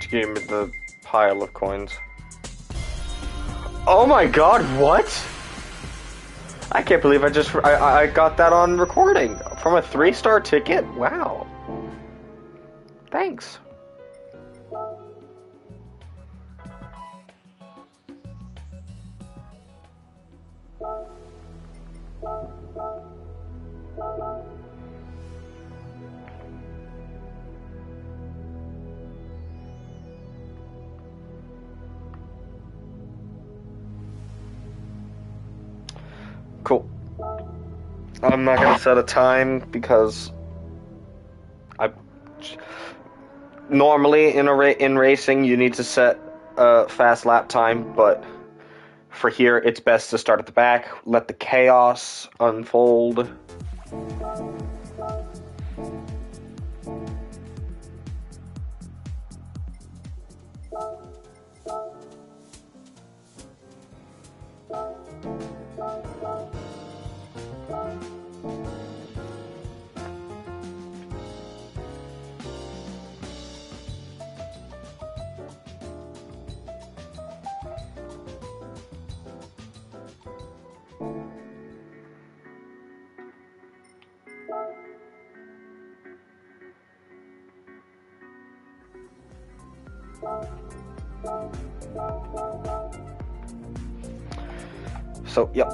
gave me the pile of coins. Oh my god, what? I can't believe I got that on recording. From a 3-star ticket? Wow. Thanks. Cool. I'm not gonna set a time because I normally in racing you need to set a fast lap time, but for here it's best to start at the back, let the chaos unfold. So, yep.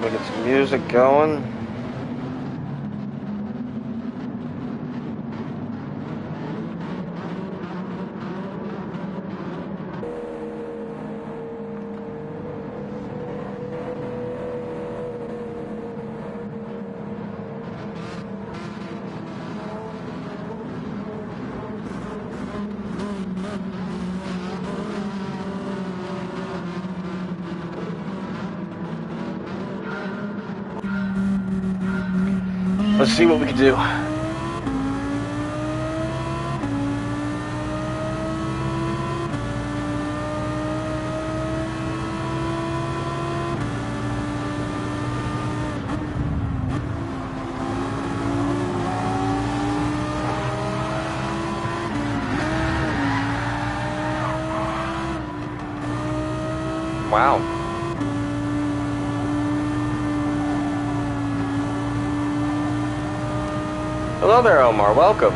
We get some music going. Let's see what we can do. Wow. Hello there, Omar. Welcome.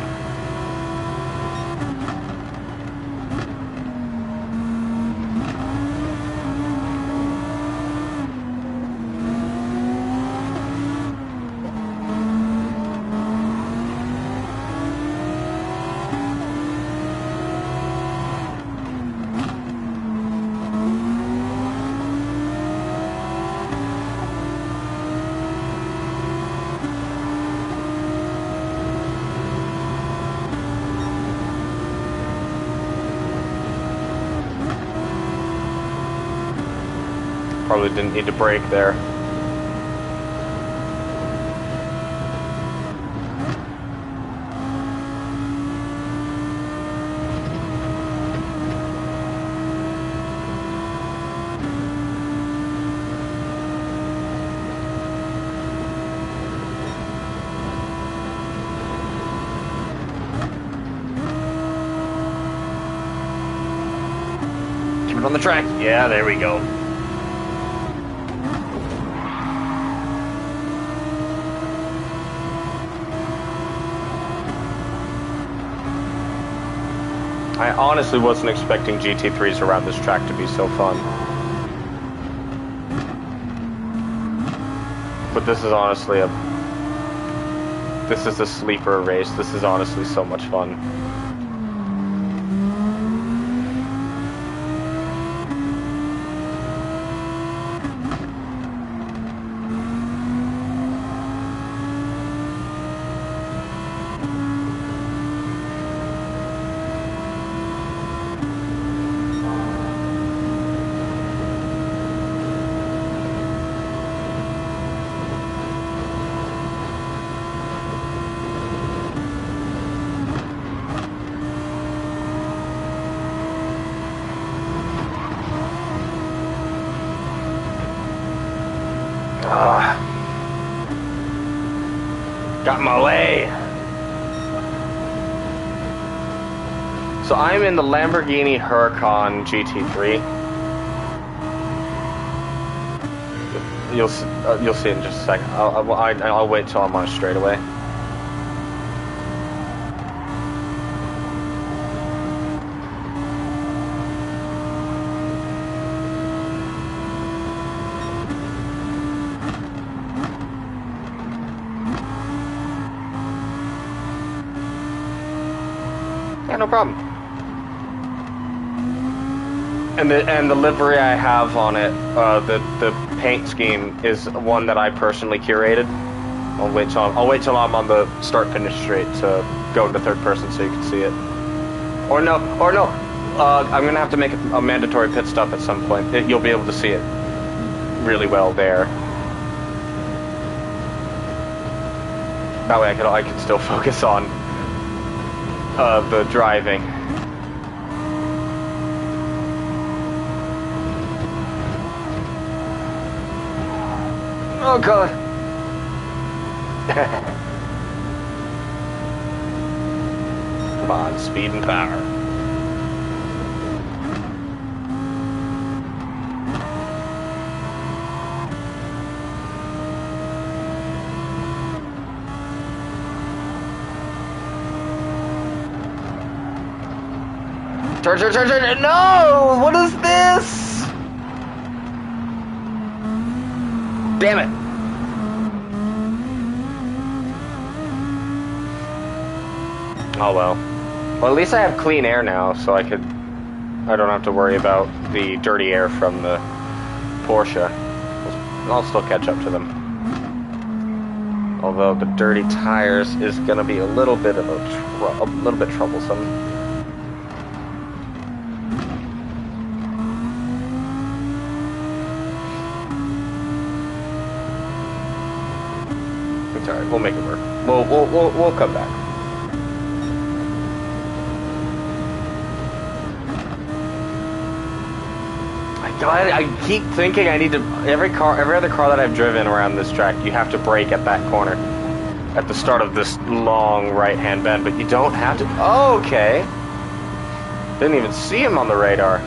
Probably didn't need to brake there. Keep it on the track. Yeah, there we go. I honestly wasn't expecting GT3s around this track to be so fun. But this is honestly this is a sleeper race. This is honestly so much fun. Got in my way. So I'm in the Lamborghini Huracan GT3. You'll see it in just a second. I'll wait till I'm on a straightaway. Yeah, no problem. And the livery I have on it, the paint scheme is one that I personally curated. I'll wait till I'm on the start finish straight to go into third person so you can see it. Or no. I'm gonna have to make a mandatory pit stop at some point. You'll be able to see it really well there. That way I can still focus on the driving. Oh god. Come on, speed and power. Turn! No! What is this? Damn it! Oh well. Well, at least I have clean air now, so I don't have to worry about the dirty air from the Porsche. I'll still catch up to them. Although the dirty tires is gonna be a little bit of a little bit troublesome. It's alright, we'll make it work. We'll come back. I keep thinking I need to. Every other car that I've driven around this track, you have to brake at that corner, at the start of this long right-hand bend, but you don't have to. Oh, okay. Didn't even see him on the radar.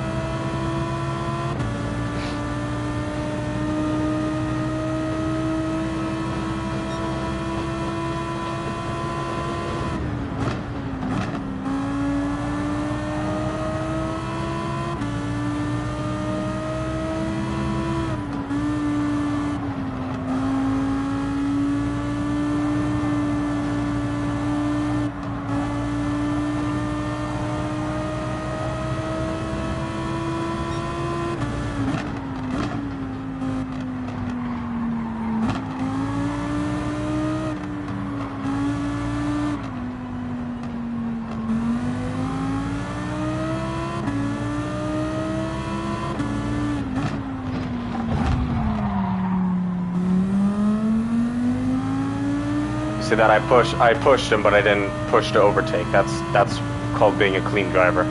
See that I pushed him, but I didn't push to overtake. That's called being a clean driver.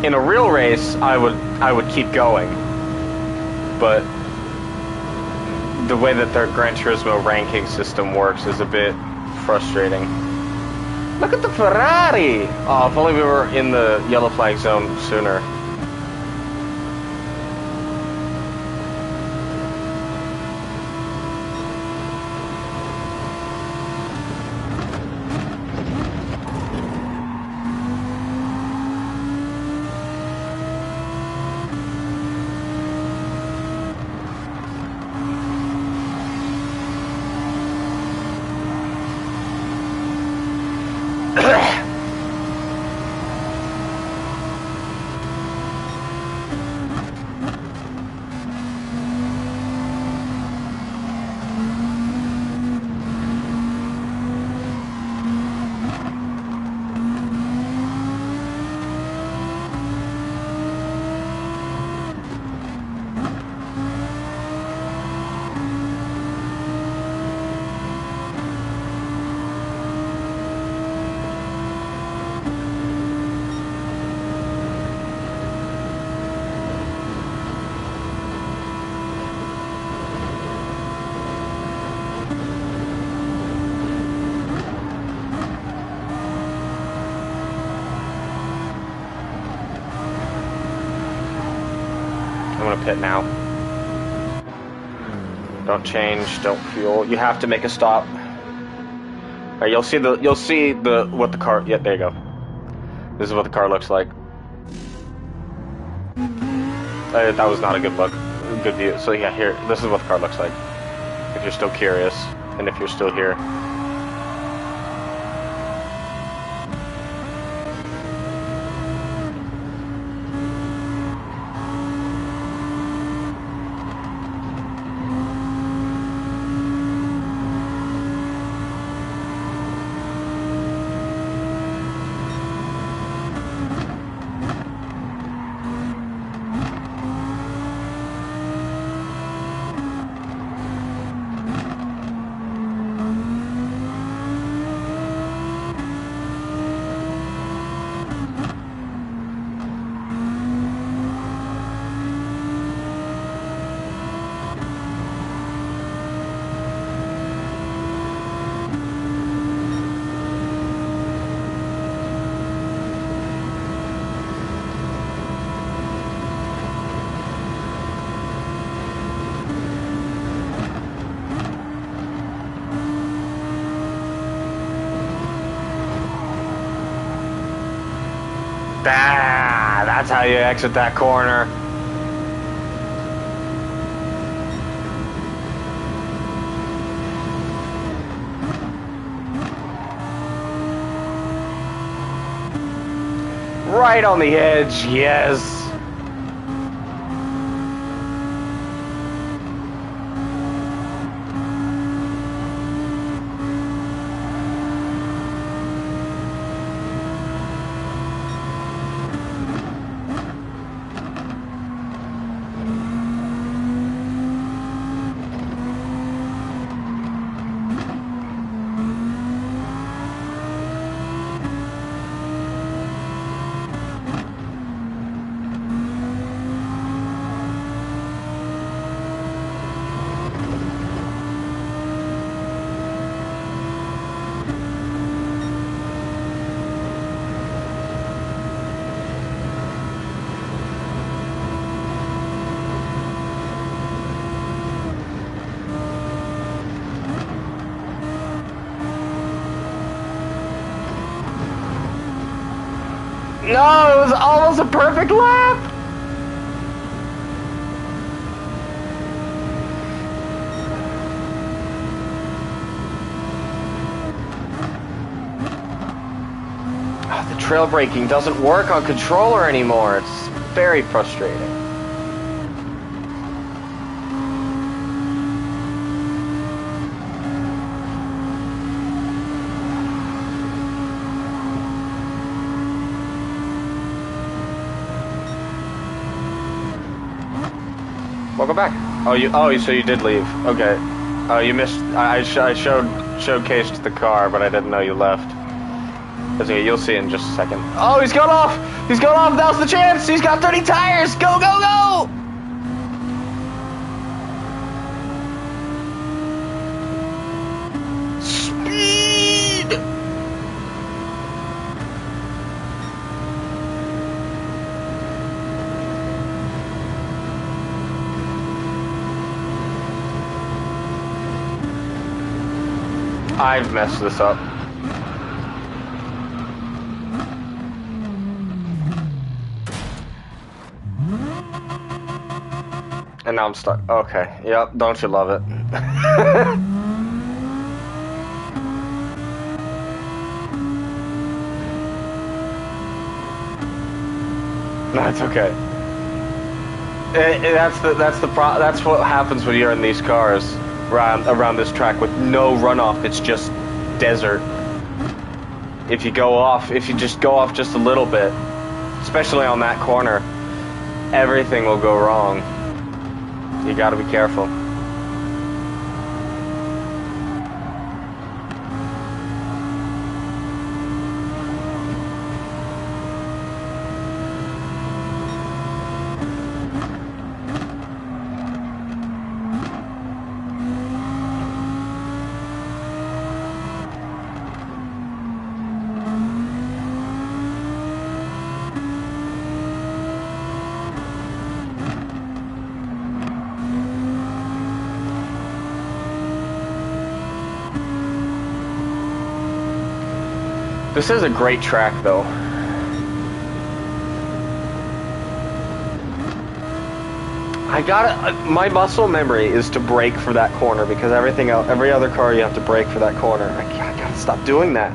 In a real race, I would keep going, but the way that their Gran Turismo ranking system works is a bit frustrating. Look at the Ferrari! Oh, if only we were in the yellow flag zone sooner. Pit now. Don't change, don't fuel. You have to make a stop. Right, you'll see what the car. Yeah, there you go. This is what the car looks like. That was not a good look, good view. So yeah, here. This is what the car looks like. If you're still curious, and if you're still here. Ah, that's how you exit that corner. Right on the edge, yes. No, it was almost a perfect lap! Oh, the trail braking doesn't work on controller anymore. It's very frustrating. Welcome back. So you did leave. Okay. Oh, you missed. I showcased the car, but I didn't know you left. That's okay. You'll see in just a second. Oh, he's gone off. He's gone off. Now's the chance. He's got 30 tires. Go, go, go! Speed. I've messed this up. And now I'm stuck. Okay. Yep. Don't you love it? No, it's okay. That's what happens when you're in these cars around this track with no runoff. It's just desert. If you just go off just a little bit, especially on that corner, everything will go wrong. You gotta be careful. This is a great track, though. My muscle memory is to brake for that corner because every other car you have to brake for that corner. I gotta stop doing that.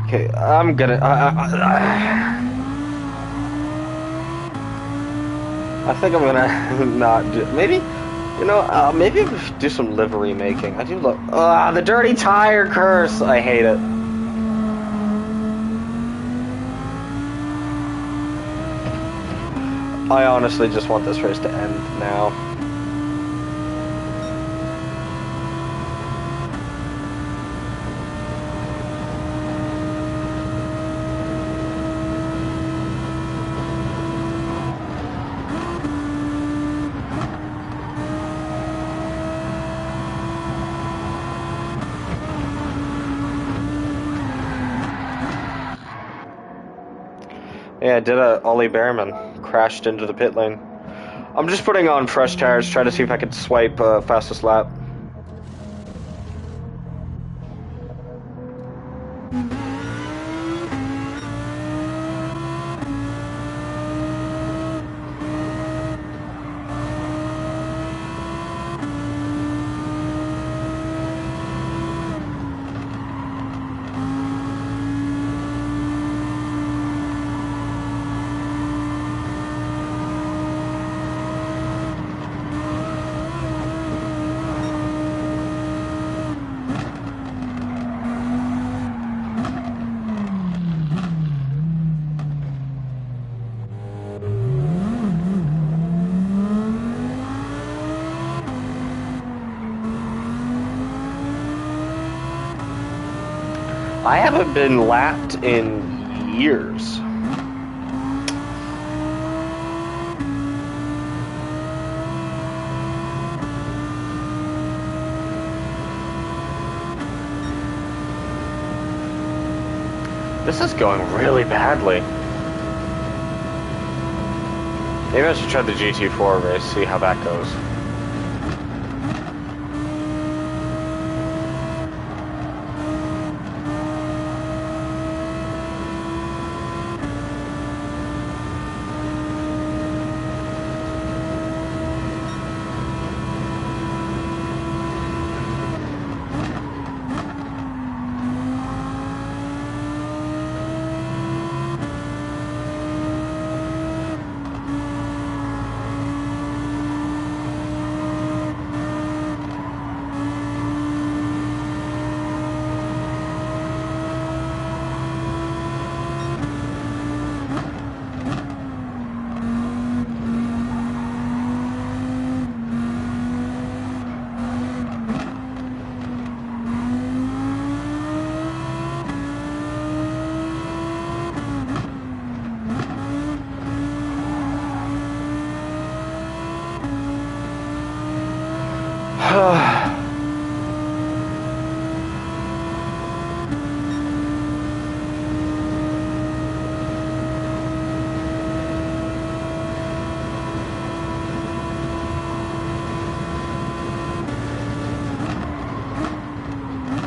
Okay, I'm gonna. I think I'm gonna not do. Maybe, maybe I should do some livery making. I do look. The dirty tire curse. I hate it. I honestly just want this race to end now. Yeah, I did a Ollie Behrman. Crashed into the pit lane. I'm just putting on fresh tires, trying to see if I could swipe fastest lap. I haven't been lapped in years. This is going really badly. Maybe I should try the GT4 race, see how that goes.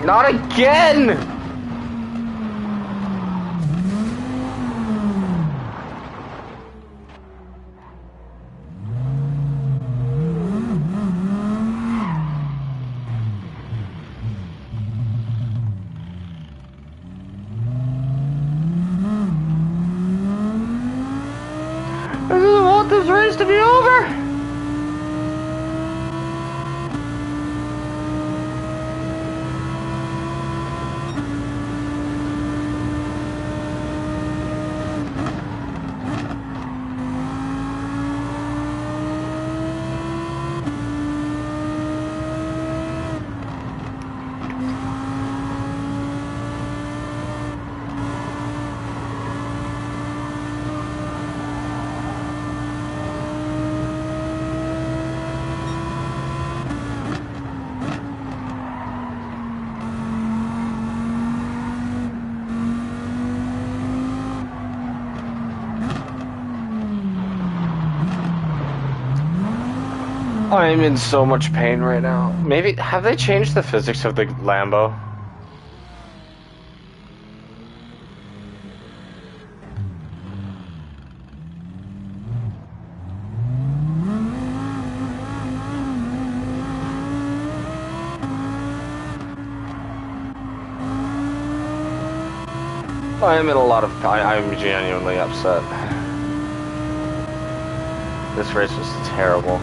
Not again! I just want this race to be over! I'm in so much pain right now. Maybe, have they changed the physics of the Lambo? I'm in a lot of, I'm genuinely upset. This race was terrible.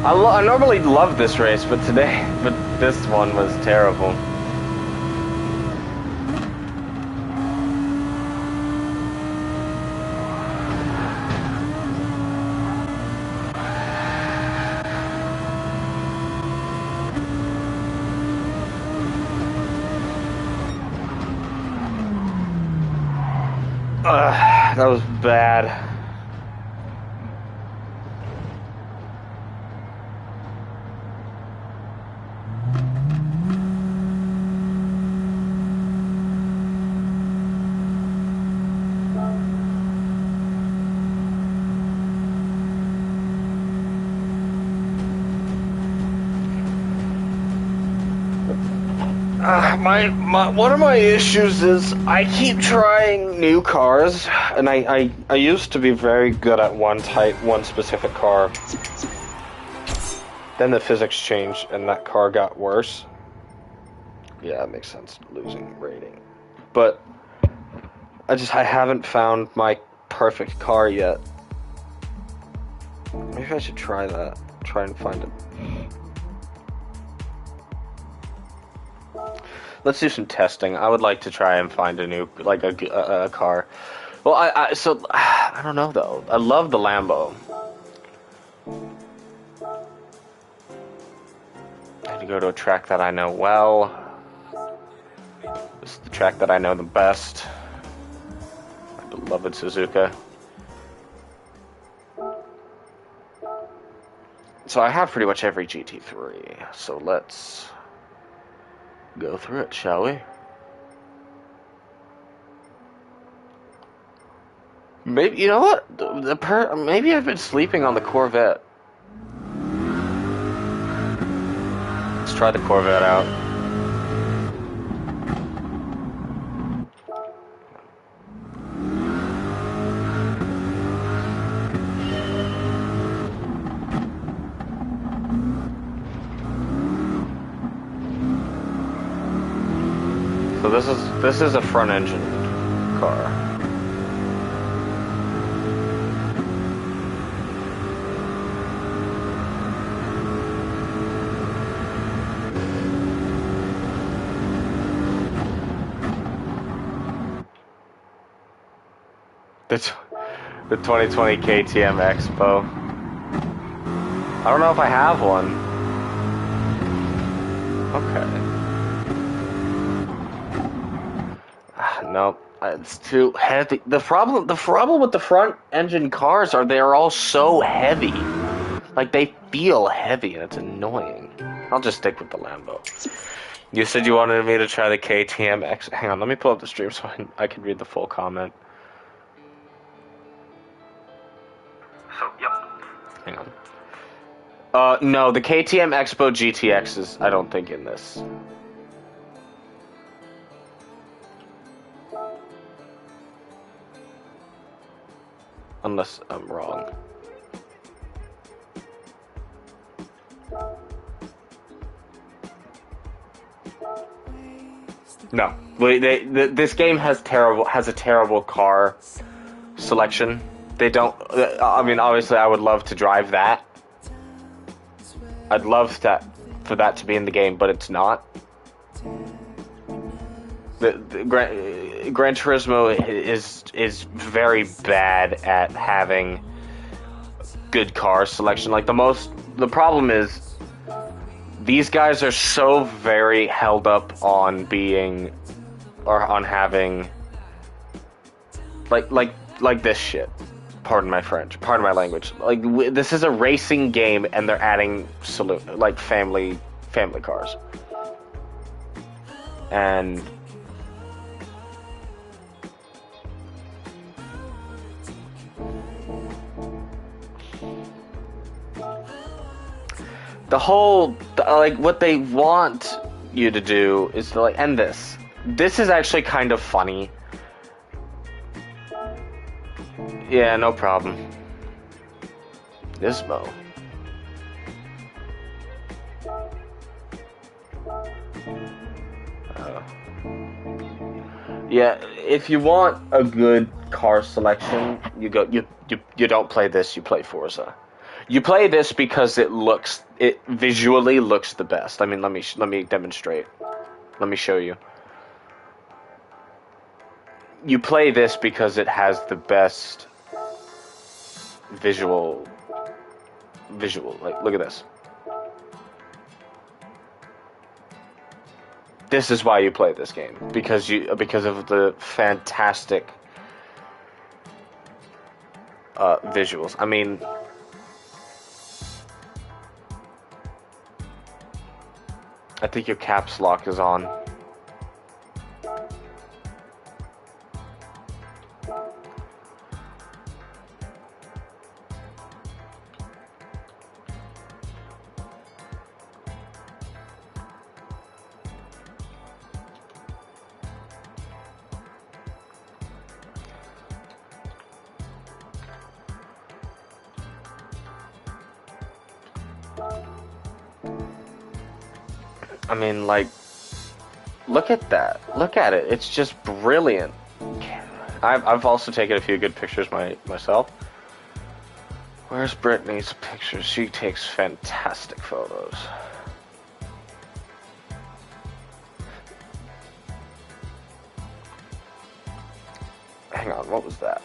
I normally love this race, but this one was terrible. That was bad. One of my issues is I keep trying new cars, and I used to be very good at one specific car. Then the physics changed, and that car got worse. Yeah, it makes sense, losing rating. But I haven't found my perfect car yet. Maybe I should try that. Try and find it. Let's do some testing. I would like to try and find a new, like a car. Well, I don't know though. I love the Lambo. I go to a track that I know well. This is the track that I know the best. My beloved Suzuka. So I have pretty much every GT3. So let's go through it, shall we? Maybe, you know what? Maybe I've been sleeping on the Corvette. Let's try the Corvette out. So this is a front engine car. The 2020 KTM Expo. I don't know if I have one. Okay. Nope, it's too heavy. The problem with the front engine cars are they're all so heavy. Like they feel heavy and it's annoying. I'll just stick with the Lambo. You said you wanted me to try the KTM X. Hang on, let me pull up the stream so I can read the full comment. So, yep. Hang on. No, the KTM Expo GTX is, I don't think, in this. Unless I'm wrong. No, this game has a terrible car selection. They don't. I mean, obviously, I would love to drive that. I'd love for that to be in the game, but it's not. The Gran Turismo is very bad at having good car selection. Like the problem is these guys are so very held up on being or on having like this shit. Pardon my French. Pardon my language. Like this is a racing game, and they're adding family cars, and the whole what they want you to do is to end this. This is actually kind of funny. Yeah, no problem. Nismo. Yeah, if you want a good car selection, you don't play this, you play Forza. You play this because it visually looks the best. I mean, let me demonstrate. Let me show you. You play this because it has the best visual. Like, look at this. This is why you play this game, because of the fantastic visuals. I mean, I think your caps lock is on. I mean, like, look at that. Look at it. It's just brilliant. I've also taken a few good pictures myself. Where's Brittany's pictures? She takes fantastic photos. Hang on, what was that?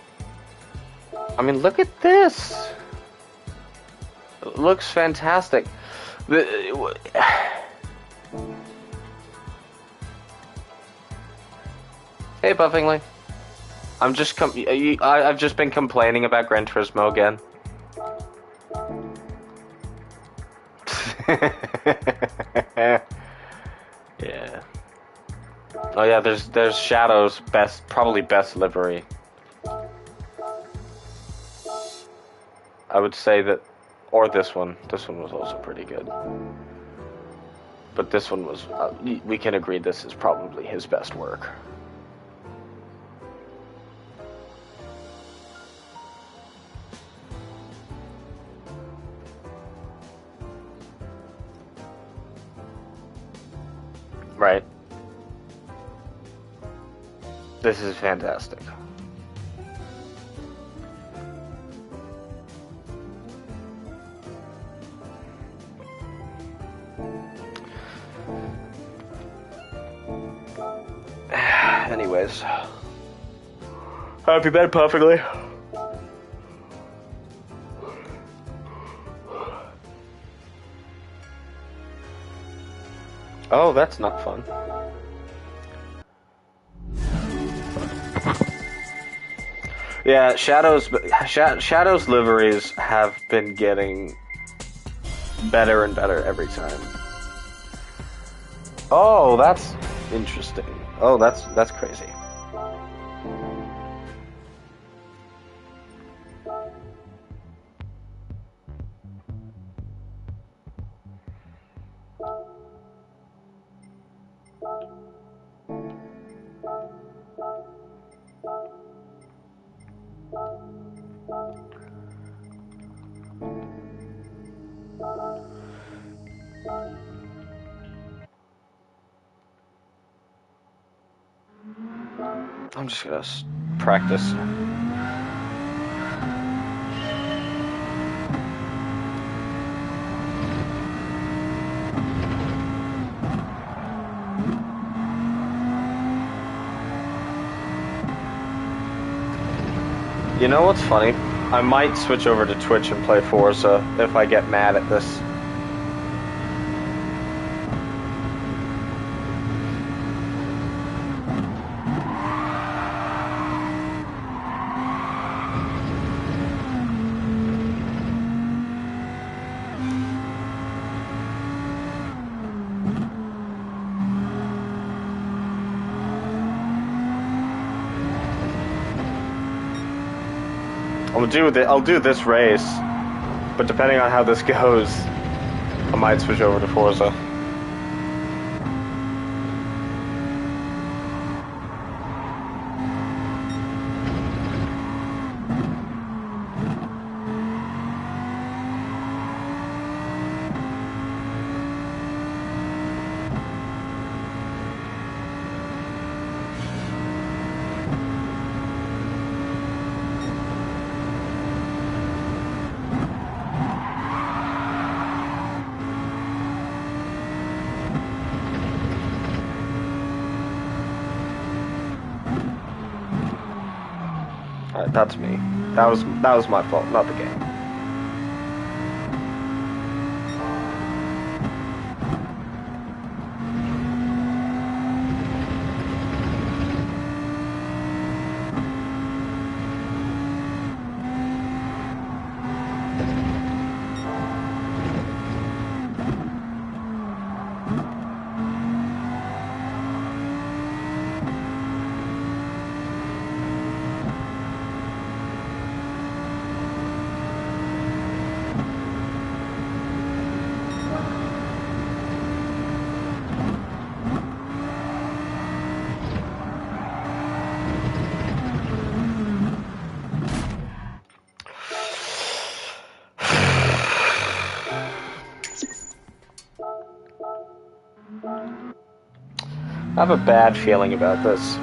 I mean, look at this. It looks fantastic. Hey, Buffingly. I've just been complaining about Gran Turismo again. Yeah. Oh yeah, there's Shadow's probably best livery. I would say that, or this one. This one was also pretty good. But this one was, we can agree this is probably his best work. Right. This is fantastic. Anyways. Have you been perfectly? Oh, that's not fun. Yeah, Shadow's liveries have been getting better and better every time. Oh, that's interesting. Oh, that's crazy. I'm just gonna practice. You know what's funny? I might switch over to Twitch and play Forza if I get mad at this. I'll do this race, but depending on how this goes, I might switch over to Forza. Alright, that's me. That was my fault, not the game. I have a bad feeling about this.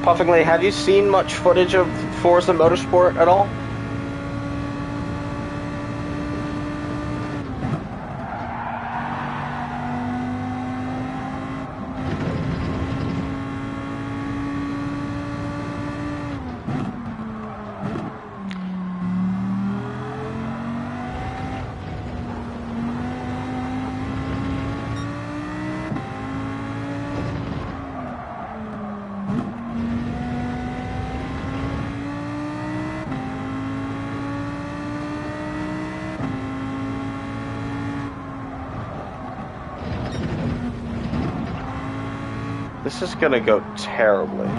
Puffingly, have you seen much footage of Forza Motorsport at all? This is gonna go terribly.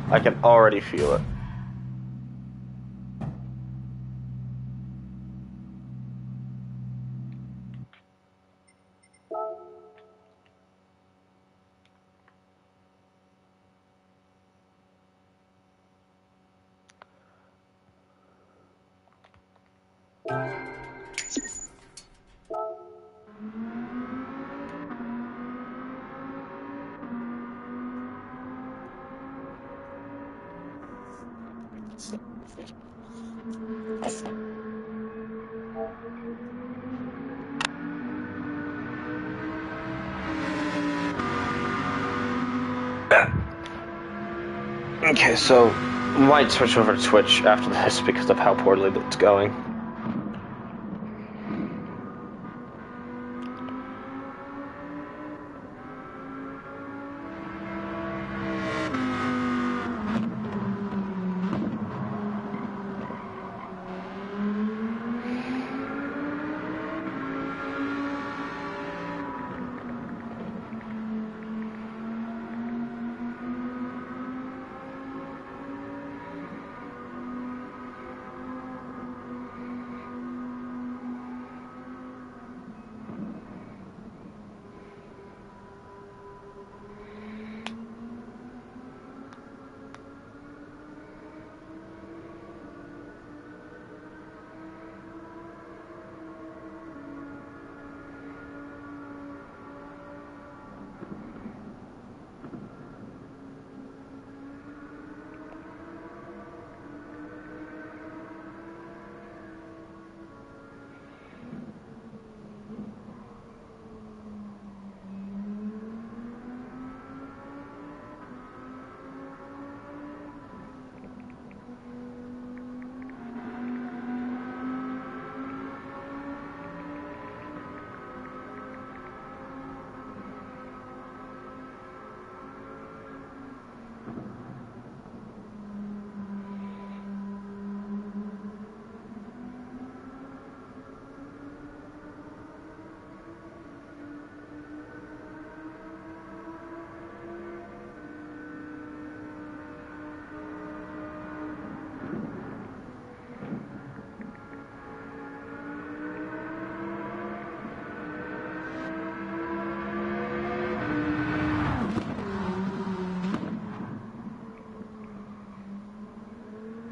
I can already feel it. Okay, so might switch over to Twitch after this because of how poorly it's going.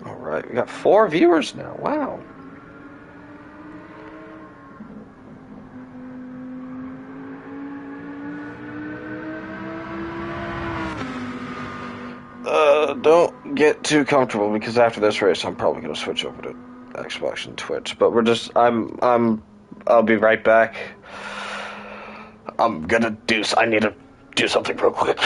Alright, we got 4 viewers now. Wow. Don't get too comfortable because after this race I'm probably gonna switch over to Xbox and Twitch. But I'll be right back. I need to do something real quick.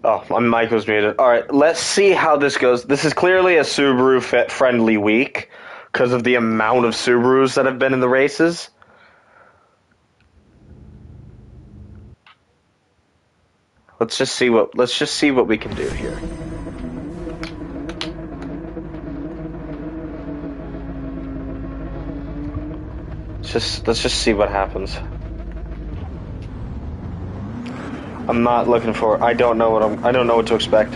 Oh, my mic was muted. All right, let's see how this goes. This is clearly a Subaru-friendly week because of the amount of Subarus that have been in the races. Let's just see what we can do here. Let's just see what happens. I'm not looking for. I don't know what to expect.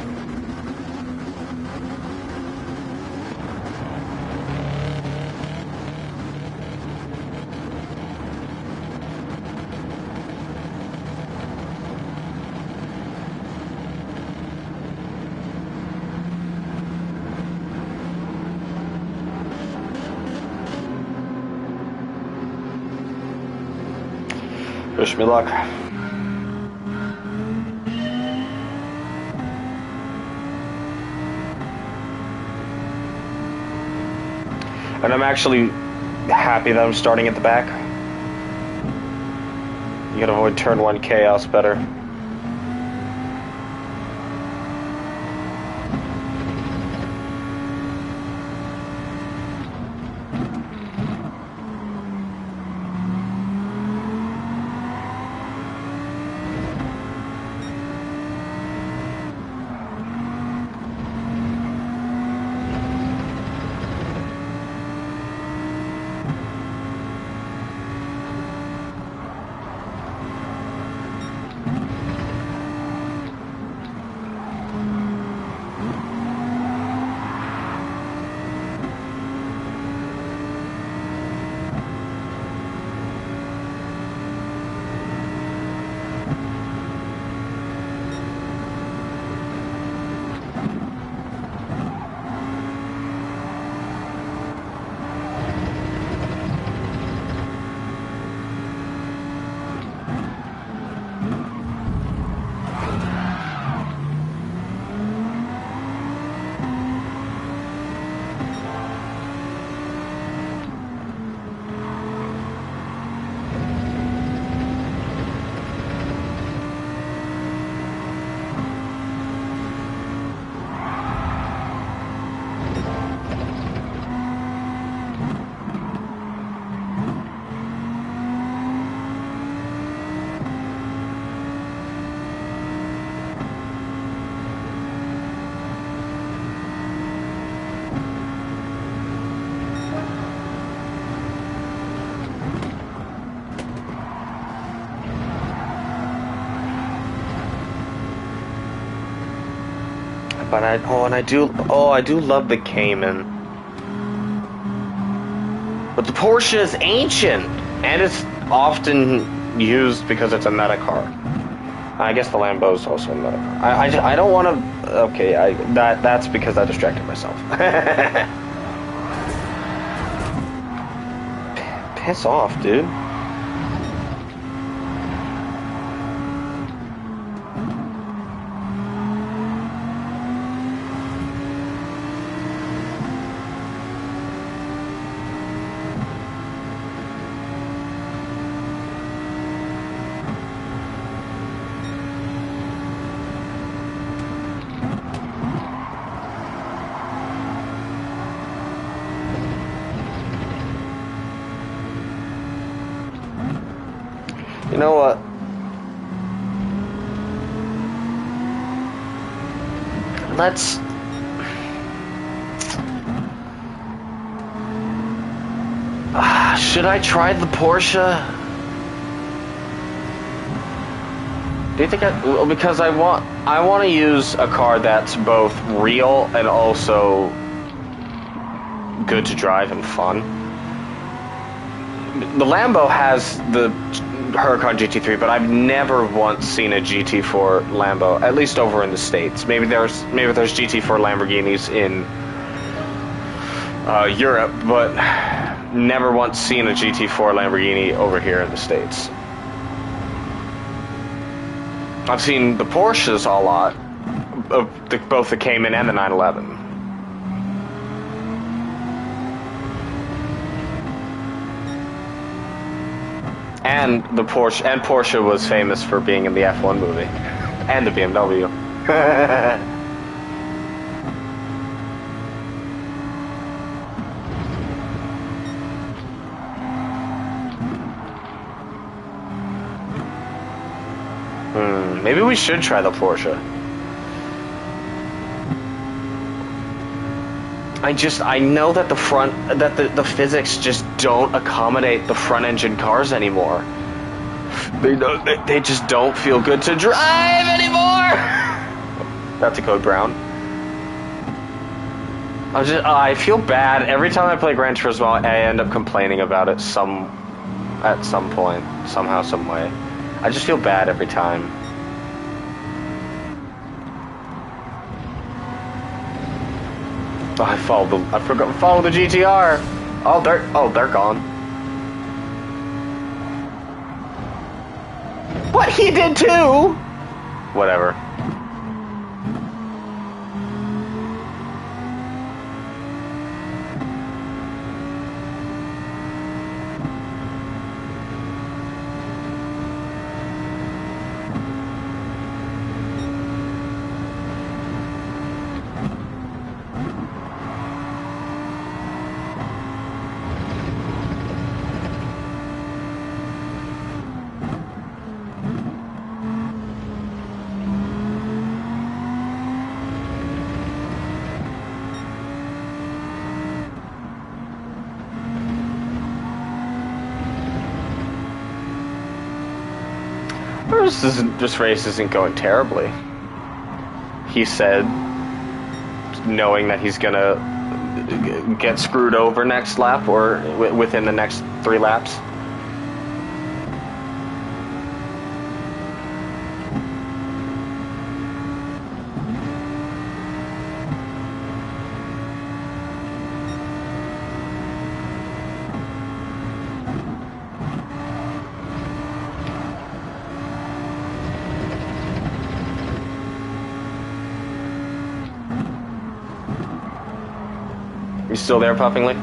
Wish me luck. And I'm actually happy that I'm starting at the back. You gotta avoid turn 1 chaos better. But I do love the Cayman. But the Porsche is ancient, and it's often used because it's a meta car. I guess the Lambo is also a meta car. I don't want to. Okay, that's because I distracted myself. Piss off, dude. You know what? Let's... should I try the Porsche? Do you think well, because I want to use a car that's both real and also good to drive and fun. The Lambo has the Huracan GT3, but I've never once seen a GT4 Lambo, at least over in the States. Maybe there's GT4 Lamborghinis in Europe, but never once seen a GT4 Lamborghini over here in the States. I've seen the Porsches a lot, both the Cayman and the 911. And Porsche was famous for being in the F1 movie, and the BMW. Maybe we should try the Porsche. I know that the physics just don't accommodate the front engine cars anymore. They just don't feel good to drive anymore. That's a code brown. I feel bad every time I play Gran Turismo. I end up complaining about it at some point, somehow, some way. I just feel bad every time. Oh, I forgot to follow the GTR. Oh, they're gone. What, he did too? Whatever. This race isn't going terribly. He said, knowing that he's gonna get screwed over next lap or within the next 3 laps. You still there, Puffingly?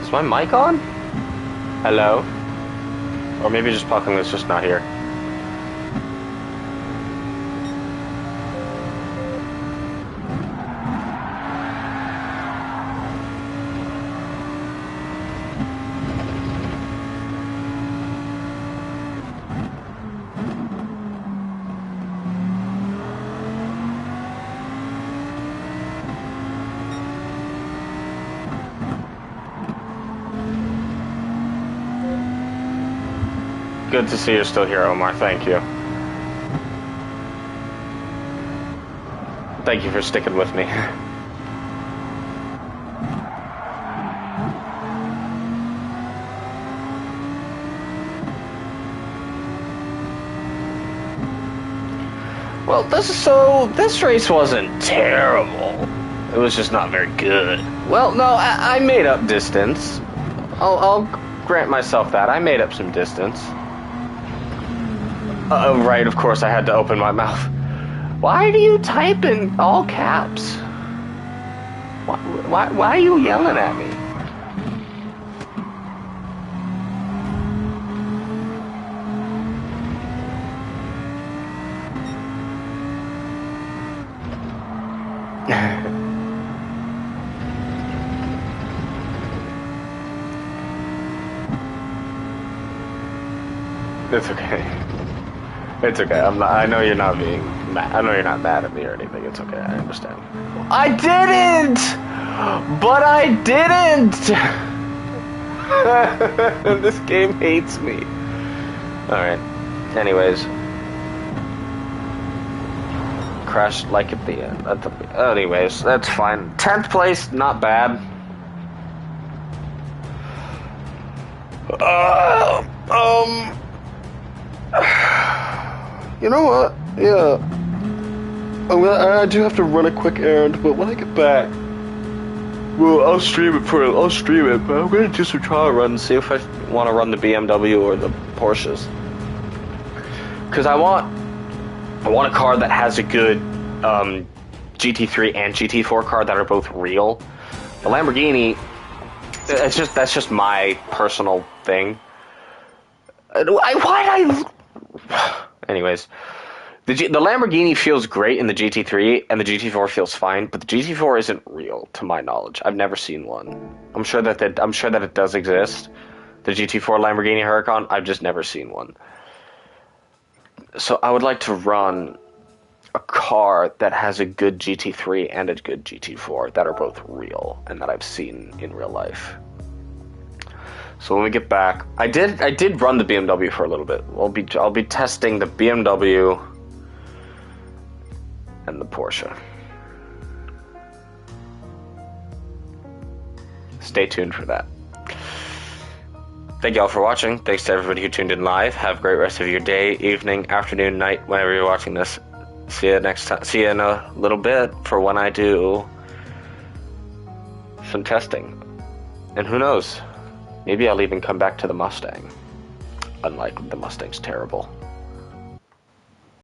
Is my mic on? Hello? Or maybe just Puffingly's just not here. Good to see you're still here, Omar. Thank you. Thank you for sticking with me. Well, this race wasn't terrible. It was just not very good. Well, no, I made up distance. I'll grant myself that. I made up some distance. Right, of course I had to open my mouth. Why do you type in all caps? Why are you yelling at me? It's okay. It's okay. I know you're not being mad. I know you're not mad at me or anything. It's okay. I understand. I didn't! But I didn't! This game hates me. Alright. Anyways. Crashed like at the end. Anyways, that's fine. 10th place, not bad. You know what? Yeah. I do have to run a quick errand, but when I get back, Well, I'll stream it, but I'm gonna do some trial runs, see if I want to run the BMW or the Porsches. Because I want a car that has a good GT3 and GT4 car that are both real. The Lamborghini, that's just my personal thing. Anyways, the Lamborghini feels great in the GT3, and the GT4 feels fine, but the GT4 isn't real to my knowledge. I've never seen one. I'm sure that it does exist. The GT4 Lamborghini Huracan, I've just never seen one. So I would like to run a car that has a good GT3 and a good GT4 that are both real and that I've seen in real life. So when we get back, I did run the BMW for a little bit. I'll be testing the BMW and the Porsche. Stay tuned for that. Thank you all for watching. Thanks to everybody who tuned in live. Have a great rest of your day, evening, afternoon, night, whenever you're watching this. See you next time. See you in a little bit for when I do some testing. And who knows? Maybe I'll even come back to the Mustang. Unlike the Mustang's terrible.